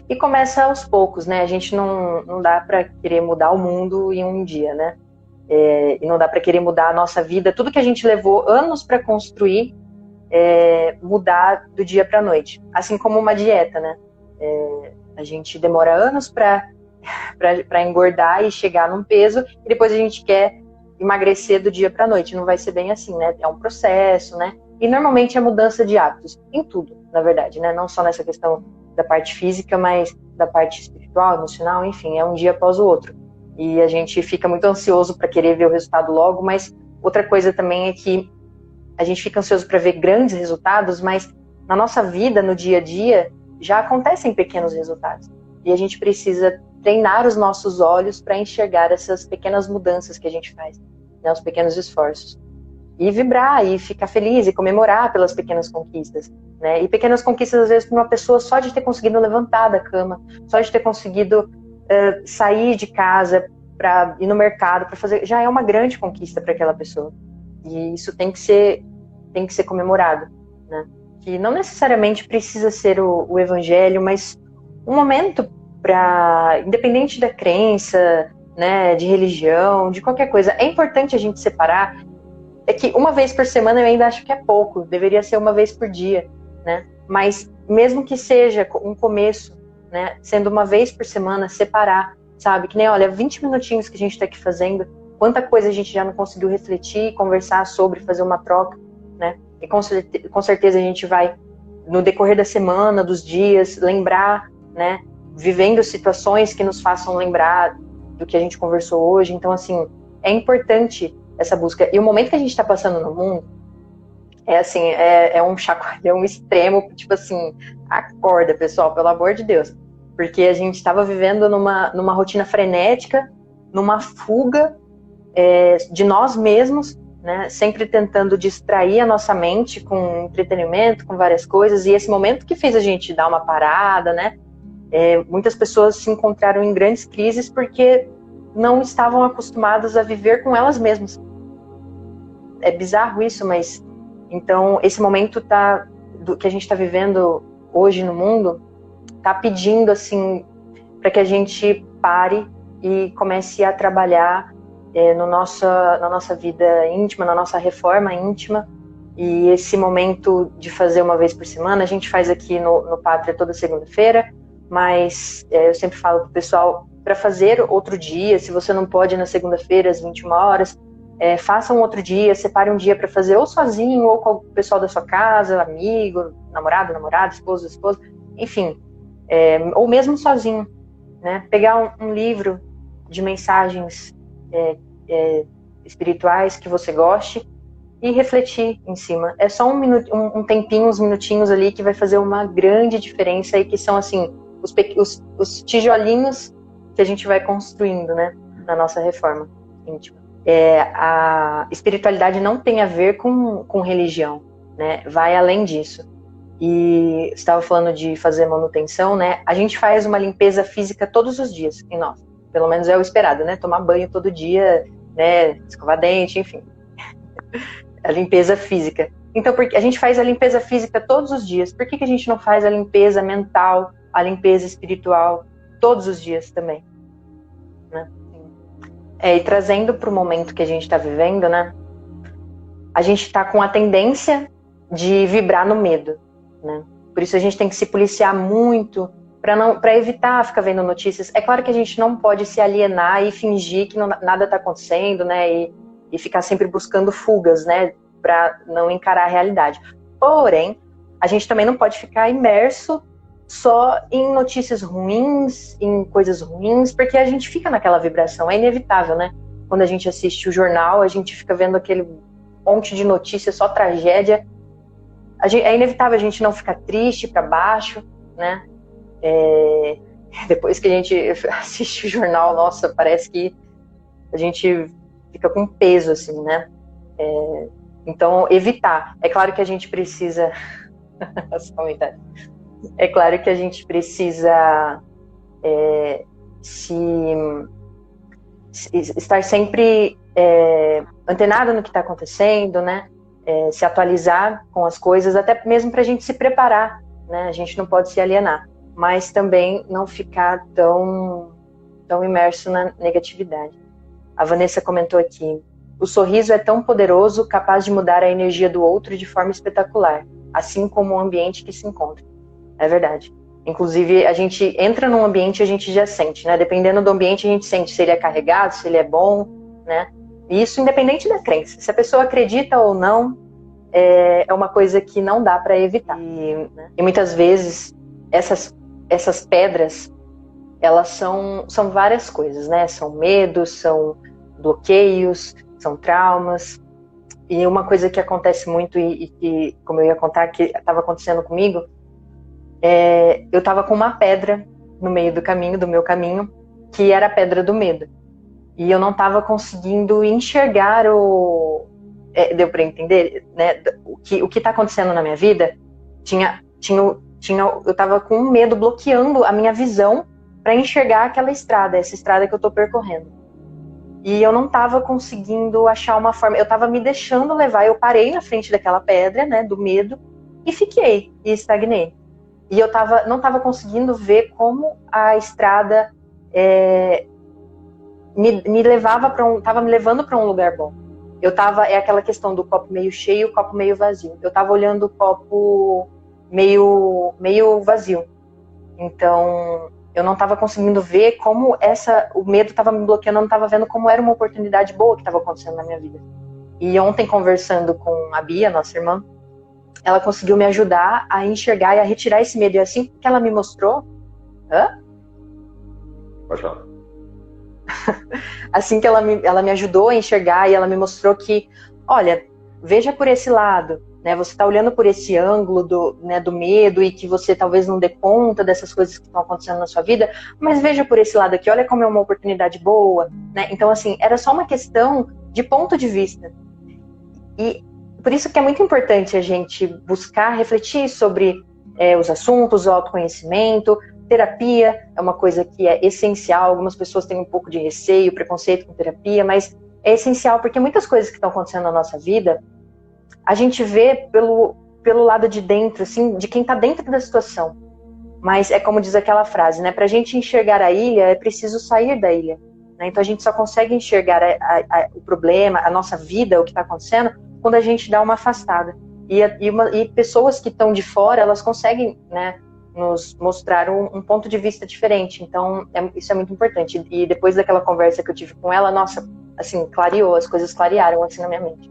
E começa aos poucos, né? A gente não dá para querer mudar o mundo em um dia, né? E não dá para querer mudar a nossa vida. Tudo que a gente levou anos para construir, mudar do dia para a noite. Assim como uma dieta, né? A gente demora anos para engordar e chegar num peso, e depois a gente quer emagrecer do dia para a noite. Não vai ser bem assim, né? É um processo, né? E normalmente é mudança de hábitos, em tudo, na verdade, né? Não só nessa questão da parte física, mas da parte espiritual, emocional, enfim, é um dia após o outro. E a gente fica muito ansioso para querer ver o resultado logo, mas outra coisa também é que a gente fica ansioso para ver grandes resultados, mas na nossa vida, no dia a dia, já acontecem pequenos resultados. E a gente precisa treinar os nossos olhos para enxergar essas pequenas mudanças que a gente faz, né, os pequenos esforços. E vibrar, e ficar feliz, e comemorar pelas pequenas conquistas, né? E pequenas conquistas, às vezes, para uma pessoa só de ter conseguido levantar da cama, só de ter conseguido sair de casa para ir no mercado, para fazer, já é uma grande conquista para aquela pessoa. E isso tem que ser comemorado, né? Que não necessariamente precisa ser o evangelho, mas um momento para, independente da crença, né, de religião, de qualquer coisa, é importante a gente separar. É que uma vez por semana eu ainda acho que é pouco, deveria ser uma vez por dia, né? Mas mesmo que seja um começo, né, sendo uma vez por semana, separar, sabe? Que nem, olha, 20 minutinhos que a gente está aqui fazendo, quanta coisa a gente já não conseguiu refletir, conversar sobre, fazer uma troca, né? E com certeza a gente vai, no decorrer da semana, dos dias, lembrar, né? Vivendo situações que nos façam lembrar do que a gente conversou hoje. Então, assim, é importante essa busca. E o momento que a gente está passando no mundo é assim, é um chacoalhão extremo, tipo assim, acorda, pessoal, pelo amor de Deus. Porque a gente estava vivendo numa rotina frenética, numa fuga de nós mesmos, né? Sempre tentando distrair a nossa mente com entretenimento, com várias coisas. E esse momento que fez a gente dar uma parada, né? Muitas pessoas se encontraram em grandes crises porque não estavam acostumadas a viver com elas mesmas. É bizarro isso, mas então esse momento que a gente está vivendo hoje no mundo está pedindo assim para que a gente pare e comece a trabalhar na nossa vida íntima, na nossa reforma íntima. E esse momento de fazer uma vez por semana, a gente faz aqui no Pátria toda segunda-feira, mas eu sempre falo pro pessoal para fazer outro dia, se você não pode na segunda-feira às 21 horas, faça um outro dia, separe um dia para fazer ou sozinho ou com o pessoal da sua casa, amigo, namorado, esposa, enfim, ou mesmo sozinho, né? Pegar um livro de mensagens espirituais que você goste e refletir em cima. É só um tempinho, uns minutinhos ali que vai fazer uma grande diferença e que são assim os tijolinhos que a gente vai construindo, né, na nossa reforma íntima. A espiritualidade não tem a ver com religião, né? Vai além disso. E você estava falando de fazer manutenção, né? A gente faz uma limpeza física todos os dias em nós. Pelo menos é o esperado, né? Tomar banho todo dia, né? Escovar dente, enfim. A limpeza física. Então, porque a gente faz a limpeza física todos os dias. Por que a gente não faz a limpeza mental, a limpeza espiritual todos os dias também? Né? E trazendo para o momento que a gente está vivendo, né? A gente está com a tendência de vibrar no medo, né? Por isso a gente tem que se policiar muito para evitar ficar vendo notícias. É claro que a gente não pode se alienar e fingir que nada está acontecendo, né? E ficar sempre buscando fugas, né? Para não encarar a realidade. Porém, a gente também não pode ficar imerso só em notícias ruins, em coisas ruins, porque a gente fica naquela vibração, é inevitável, né? Quando a gente assiste o jornal, a gente fica vendo aquele monte de notícias, só tragédia. É inevitável a gente não ficar triste, para baixo, né? Depois que a gente assiste o jornal, nossa, parece que a gente fica com peso, assim, né? Então, evitar. É claro que a gente precisa... É claro que a gente precisa estar sempre antenado no que está acontecendo, né? Se atualizar com as coisas, até mesmo para a gente se preparar, né? A gente não pode se alienar. mas também não ficar tão imerso na negatividade. A Vanessa comentou aqui: o sorriso é tão poderoso, capaz de mudar a energia do outro de forma espetacular, assim como o ambiente que se encontra. É verdade. Inclusive, a gente entra num ambiente e a gente já sente, né? Dependendo do ambiente, a gente sente se ele é carregado, se ele é bom, né? E isso independente da crença. Se a pessoa acredita ou não, é uma coisa que não dá para evitar. E muitas vezes, essas pedras, elas são várias coisas, né? São medos, são bloqueios, são traumas. E uma coisa que acontece muito, e que, como eu ia contar, que estava acontecendo comigo, eu estava com uma pedra no meio do meu caminho, que era a pedra do medo. E eu não estava conseguindo enxergar deu para entender, né? O que está acontecendo na minha vida? Eu estava com um medo bloqueando a minha visão para enxergar essa estrada que eu estou percorrendo. E eu não estava conseguindo achar uma forma, eu estava me deixando levar, eu parei na frente daquela pedra, né, do medo, e fiquei, e estagnei. E eu não estava conseguindo ver como a estrada me levava estava me levando para um lugar bom. É aquela questão do copo meio cheio, copo meio vazio. Eu estava olhando o copo meio vazio. Então, eu não estava conseguindo ver como o medo estava me bloqueando, eu não estava vendo como era uma oportunidade boa que estava acontecendo na minha vida. E ontem, conversando com a Bia, nossa irmã, ela conseguiu me ajudar a enxergar e a retirar esse medo. E assim que ela me mostrou... Pode falar. Assim que ela me ajudou a enxergar e ela me mostrou que, olha, veja por esse lado, né? Você está olhando por esse ângulo do medo e que você talvez não dê conta dessas coisas que estão acontecendo na sua vida, mas veja por esse lado aqui, olha como é uma oportunidade boa, né? Então, assim, era só uma questão de ponto de vista. E por isso que é muito importante a gente buscar refletir sobre os assuntos, o autoconhecimento. Terapia é uma coisa que é essencial. Algumas pessoas têm um pouco de receio, preconceito com terapia, mas é essencial porque muitas coisas que estão acontecendo na nossa vida, a gente vê pelo lado de dentro, assim, de quem está dentro da situação. Mas é como diz aquela frase, né? Para a gente enxergar a ilha, é preciso sair da ilha. Né? Então a gente só consegue enxergar o problema, a nossa vida, o que está acontecendo, quando a gente dá uma afastada. E pessoas que estão de fora, elas conseguem, né, nos mostrar um ponto de vista diferente. Então, isso é muito importante. E depois daquela conversa que eu tive com ela, nossa, assim, clareou, as coisas clarearam assim na minha mente.